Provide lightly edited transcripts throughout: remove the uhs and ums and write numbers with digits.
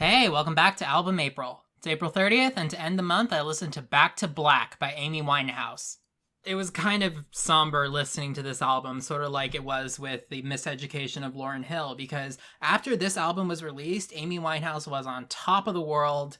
Hey, welcome back to Album April. It's April 30th, and to end the month, I listened to Back to Black by Amy Winehouse. It was kind of somber listening to this album, sort of like it was with The Miseducation of Lauryn Hill, because after this album was released, Amy Winehouse was on top of the world,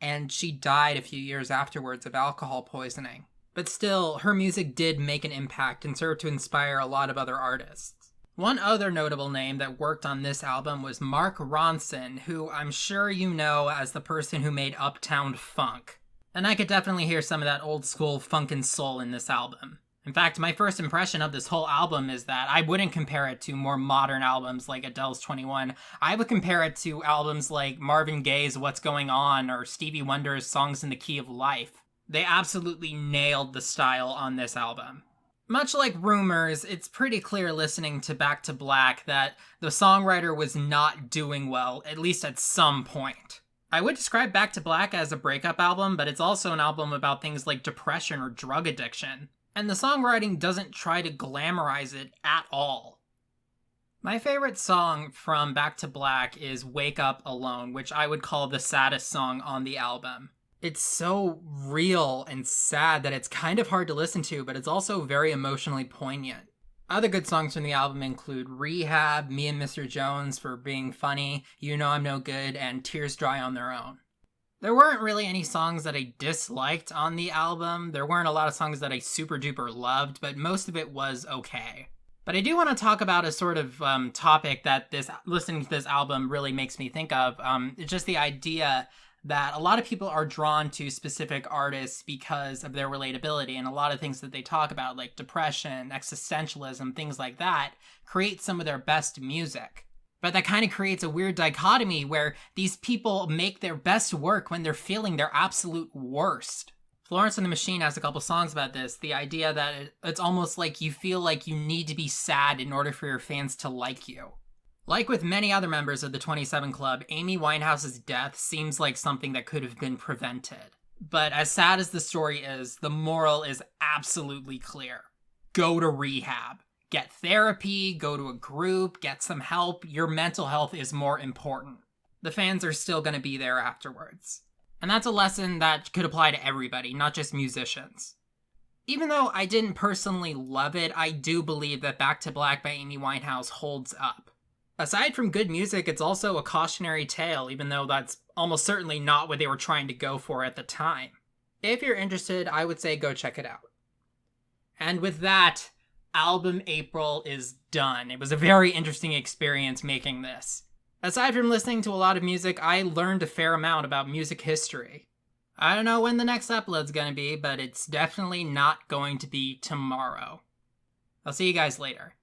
and she died a few years afterwards of alcohol poisoning. But still, her music did make an impact and served to inspire a lot of other artists. One other notable name that worked on this album was Mark Ronson, who I'm sure you know as the person who made Uptown Funk. And I could definitely hear some of that old school funk and soul in this album. In fact, my first impression of this whole album is that I wouldn't compare it to more modern albums like Adele's 21. I would compare it to albums like Marvin Gaye's What's Going On or Stevie Wonder's Songs in the Key of Life. They absolutely nailed the style on this album. Much like Rumors, it's pretty clear listening to Back to Black that the songwriter was not doing well, at least at some point. I would describe Back to Black as a breakup album, but it's also an album about things like depression or drug addiction. And the songwriting doesn't try to glamorize it at all. My favorite song from Back to Black is Wake Up Alone, which I would call the saddest song on the album. It's so real and sad that it's kind of hard to listen to, but it's also very emotionally poignant. Other good songs from the album include Rehab, Me and Mr. Jones for being funny, You Know I'm No Good, and Tears Dry on Their Own. There weren't really any songs that I disliked on the album. There weren't a lot of songs that I super duper loved, but most of it was okay. But I do want to talk about a sort of topic that listening to this album really makes me think of. It's just the idea that a lot of people are drawn to specific artists because of their relatability, and a lot of things that they talk about, like depression, existentialism, things like that, create some of their best music. But that kind of creates a weird dichotomy where these people make their best work when they're feeling their absolute worst. Florence and the Machine has a couple songs about this, the idea that it's almost like you feel like you need to be sad in order for your fans to like you. Like with many other members of the 27 Club, Amy Winehouse's death seems like something that could have been prevented. But as sad as the story is, the moral is absolutely clear. Go to rehab. Get therapy, go to a group, get some help. Your mental health is more important. The fans are still going to be there afterwards. And that's a lesson that could apply to everybody, not just musicians. Even though I didn't personally love it, I do believe that Back to Black by Amy Winehouse holds up. Aside from good music, it's also a cautionary tale, even though that's almost certainly not what they were trying to go for at the time. If you're interested, I would say go check it out. And with that, Album April is done. It was a very interesting experience making this. Aside from listening to a lot of music, I learned a fair amount about music history. I don't know when the next upload's gonna be, but it's definitely not going to be tomorrow. I'll see you guys later.